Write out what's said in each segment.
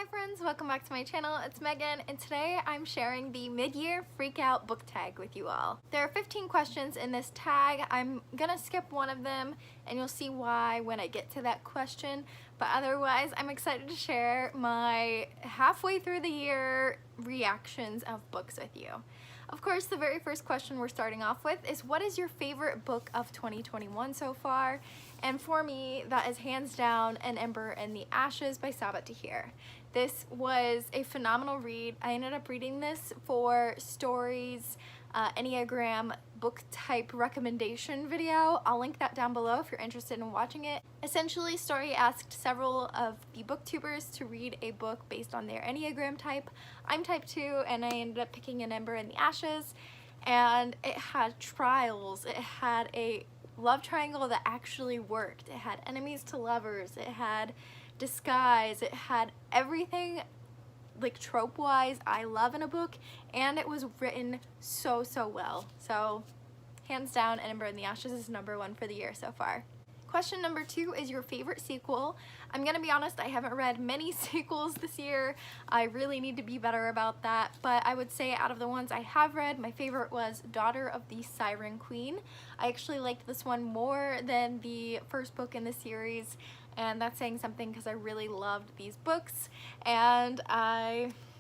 Hi friends, welcome back to my channel. It's Megan and today I'm sharing the mid-year freak out book tag with you all. There are 15 questions in this tag. I'm gonna skip one of them and you'll see why when I get to that question, but otherwise I'm excited to share my halfway through the year reactions of books with you. Of course, the very first question we're starting off with is, what is your favorite book of 2021 so far? And for me, that is hands down An Ember in the Ashes by Sabaa Tahir. This was a phenomenal read. I ended up reading this for Stories Enneagram book type recommendation video. I'll link that down below if you're interested in watching it. Essentially, Story asked several of the booktubers to read a book based on their Enneagram type. I'm type 2 and I ended up picking An Ember in the Ashes, and it had trials, it had a love triangle that actually worked, it had enemies to lovers, it had disguise, it had everything like trope wise I love in a book, and it was written so well. So hands down, An Ember in the Ashes is #1 for the year so far. Question number 2 is your favorite sequel. I'm gonna be honest, I haven't read many sequels this year. I really need to be better about that, but I would say out of the ones I have read, my favorite was Daughter of the Siren Queen. I actually liked this one more than the first book in the series, and that's saying something because I really loved these books, and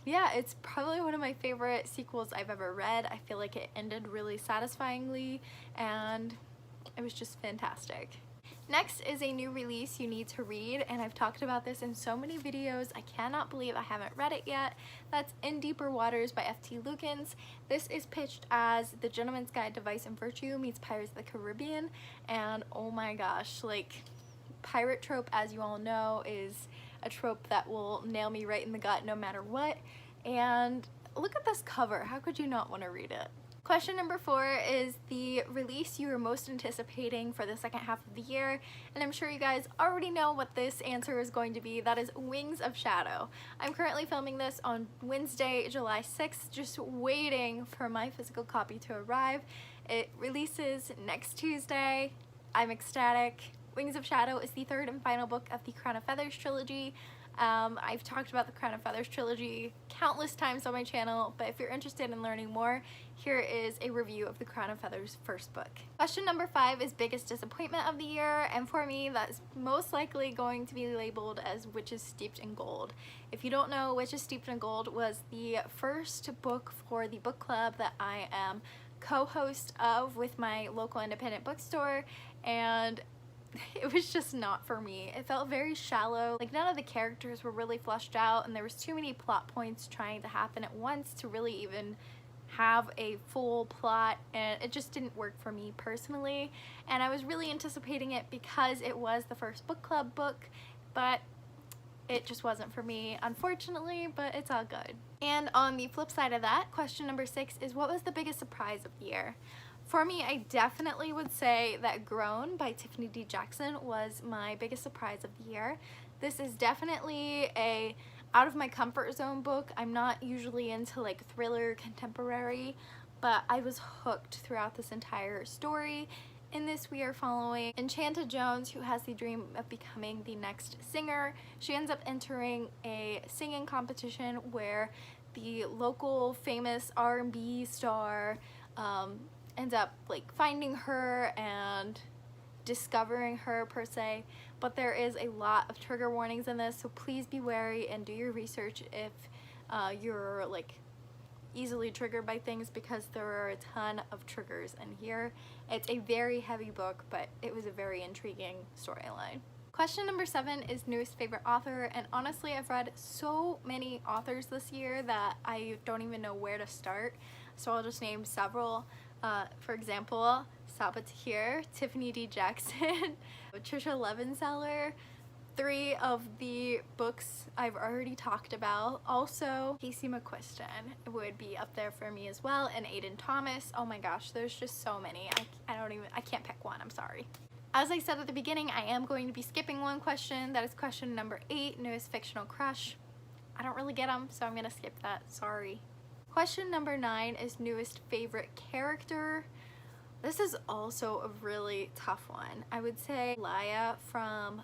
yeah, it's probably one of my favorite sequels I've ever read. I feel like it ended really satisfyingly and it was just fantastic. Next is a new release you need to read, and I've talked about this in so many videos. I cannot believe I haven't read it yet. That's In Deeper Waters by F.T. Lukens. This is pitched as The Gentleman's Guide to Vice and Virtue meets Pirates of the Caribbean, and oh my gosh, like, pirate trope, as you all know, is a trope that will nail me right in the gut no matter what, and look at this cover. How could you not want to read it? Question number 4 is the release you are most anticipating for the second half of the year, and I'm sure you guys already know what this answer is going to be. That is Wings of Shadow. I'm currently filming this on Wednesday, July 6th, just waiting for my physical copy to arrive. It releases next Tuesday. I'm ecstatic. Wings of Shadow is the 3rd and final book of the Crown of Feathers trilogy. I've talked about the Crown of Feathers trilogy countless times on my channel, but if you're interested in learning more, here is a review of the Crown of Feathers first book. Question number 5 is biggest disappointment of the year, and for me that's most likely going to be labeled as Witches Steeped in Gold. If you don't know, Witches Steeped in Gold was the first book for the book club that I am co-host of with my local independent bookstore, and it was just not for me. It felt very shallow. Like, none of the characters were really fleshed out, and there was too many plot points trying to happen at once to really even have a full plot, and it just didn't work for me personally. And I was really anticipating it because it was the first book club book, but it just wasn't for me, unfortunately, but it's all good. And on the flip side of that, question number 6 is, what was the biggest surprise of the year? For me, I definitely would say that Grown by Tiffany D. Jackson was my biggest surprise of the year. This is definitely a out of my comfort zone book. I'm not usually into like thriller contemporary, but I was hooked throughout this entire story. In this, we are following Enchanta Jones, who has the dream of becoming the next singer. She ends up entering a singing competition where the local famous R&B star ends up like finding her and discovering her per se, but there is a lot of trigger warnings in this, so please be wary and do your research if you're like easily triggered by things, because there are a ton of triggers in here. It's a very heavy book, but it was a very intriguing storyline. Question number 7 is newest favorite author, and honestly I've read so many authors this year that I don't even know where to start, so I'll just name several. For example, Sabaa Tahir, Tiffany D. Jackson, Trisha Levenseller. 3 of the books I've already talked about. Also, Casey McQuiston would be up there for me as well, and Aiden Thomas. Oh my gosh, there's just so many. I can't pick one, I'm sorry. As I said at the beginning, I am going to be skipping one question. That is question number 8, newest fictional crush. I don't really get them, so I'm gonna skip that, sorry. Question number 9 is newest favorite character. This is also a really tough one. I would say Laya from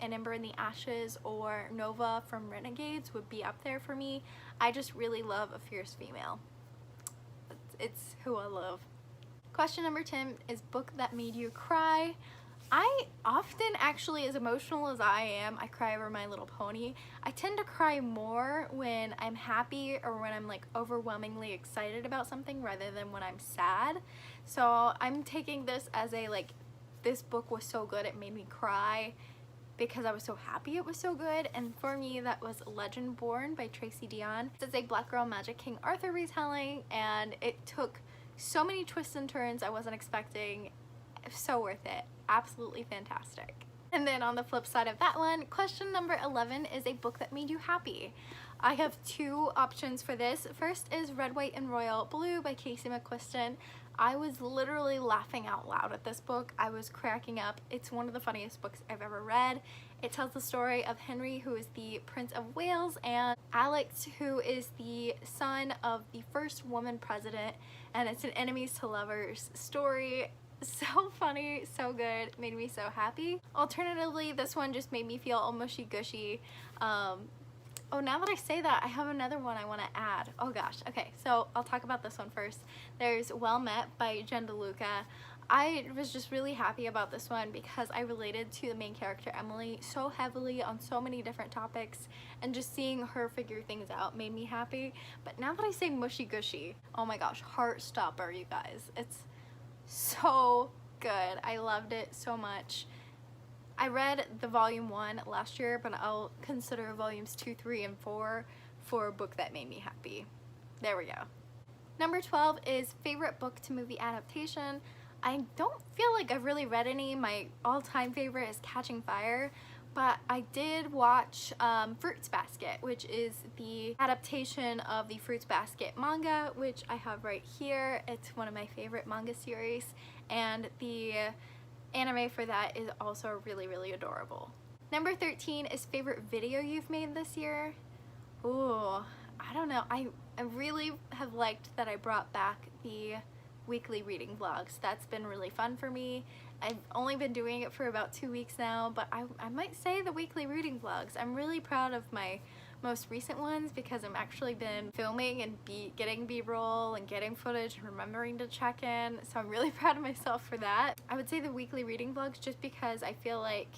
An Ember in the Ashes or Nova from Renegades would be up there for me. I just really love a fierce female. It's who I love. Question number 10 is book that made you cry. I often, actually, as emotional as I am, I cry over My Little Pony. I tend to cry more when I'm happy or when I'm like overwhelmingly excited about something rather than when I'm sad. So I'm taking this as a like, this book was so good it made me cry because I was so happy it was so good. And for me, that was Legend Born by Tracy Deonn. It's a Black Girl Magic King Arthur retelling, and it took so many twists and turns I wasn't expecting. So worth it. Absolutely fantastic. And then on the flip side of that one, question number 11 is a book that made you happy. I have two options for this. First is Red, White, and Royal Blue by Casey McQuiston. I was literally laughing out loud at this book. I was cracking up. It's one of the funniest books I've ever read. It tells the story of Henry, who is the Prince of Wales, and Alex, who is the son of the first woman president, and it's an enemies to lovers story. So funny, so good, made me so happy. Alternatively, this one just made me feel all mushy gushy. Oh, now that I say that, I have another one I want to add. Oh gosh, okay, so I'll talk about this one first. There's Well Met by Jen DeLuca. I was just really happy about this one because I related to the main character Emily so heavily on so many different topics, and just seeing her figure things out made me happy. But now that I say mushy gushy, oh my gosh, heart stopper, you guys. It's so good. I loved it so much. I read the volume 1 last year, but I'll consider volumes 2, 3, and 4 for a book that made me happy. There we go. Number 12 is favorite book to movie adaptation. I don't feel like I've really read any. My all-time favorite is Catching Fire, but I did watch Fruits Basket, which is the adaptation of the Fruits Basket manga, which I have right here. It's one of my favorite manga series, and the anime for that is also really, really adorable. Number 13 is favorite video you've made this year. Ooh, I don't know. I really have liked that I brought back the weekly reading vlogs. That's been really fun for me. I've only been doing it for about 2 weeks now, but I might say the weekly reading vlogs. I'm really proud of my most recent ones because I've actually been filming and getting b-roll and getting footage and remembering to check in, so I'm really proud of myself for that. I would say the weekly reading vlogs just because I feel like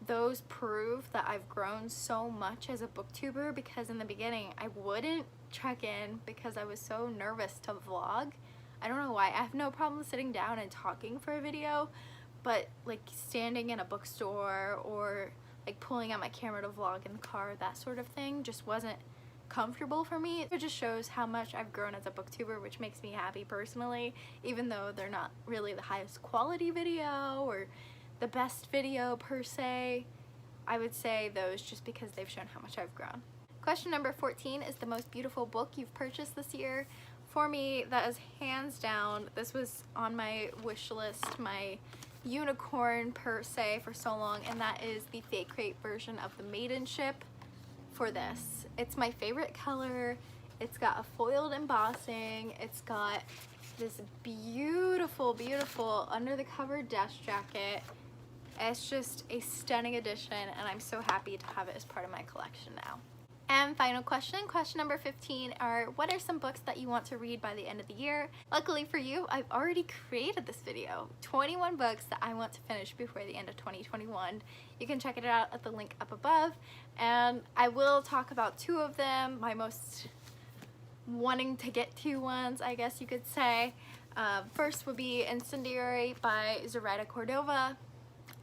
those prove that I've grown so much as a booktuber, because in the beginning I wouldn't check in because I was so nervous to vlog. I don't know why. I have no problem sitting down and talking for a video, but like standing in a bookstore or like pulling out my camera to vlog in the car, that sort of thing just wasn't comfortable for me. It just shows how much I've grown as a booktuber, which makes me happy personally, even though they're not really the highest quality video or the best video per se. I would say those just because they've shown how much I've grown. Question number 14 is the most beautiful book you've purchased this year. For me, that is hands down, this was on my wish list, my unicorn per se for so long, and that is the Fate Crate version of the Maiden Ship for this. It's my favorite color. It's got a foiled embossing. It's got this beautiful, beautiful under the cover desk jacket. It's just a stunning addition, and I'm so happy to have it as part of my collection now. And final question number 15 are, what are some books that you want to read by the end of the year? Luckily for you, I've already created this video. 21 books that I want to finish before the end of 2021. You can check it out at the link up above, and I will talk about 2 of them, my most wanting to get to ones, I guess you could say. First would be Incendiary by Zoraida Cordova.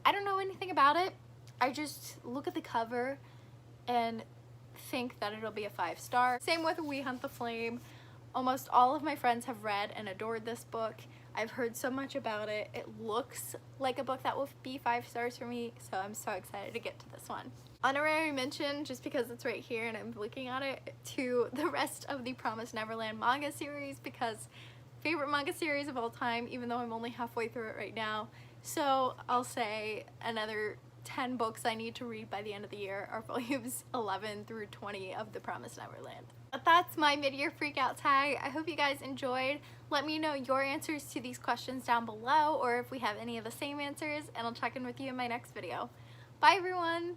I don't know anything about it. I just look at the cover and think that it'll be a 5-star. Same with We Hunt the Flame. Almost all of my friends have read and adored this book. I've heard so much about it. It looks like a book that will be 5 stars for me, so I'm so excited to get to this one. Honorary mention, just because it's right here and I'm looking at it, to the rest of the Promised Neverland manga series, because favorite manga series of all time, even though I'm only halfway through it right now. So I'll say another 10 books I need to read by the end of the year are volumes 11 through 20 of The Promised Neverland. But that's my mid-year freakout tag. I hope you guys enjoyed. Let me know your answers to these questions down below, or if we have any of the same answers, and I'll check in with you in my next video. Bye everyone!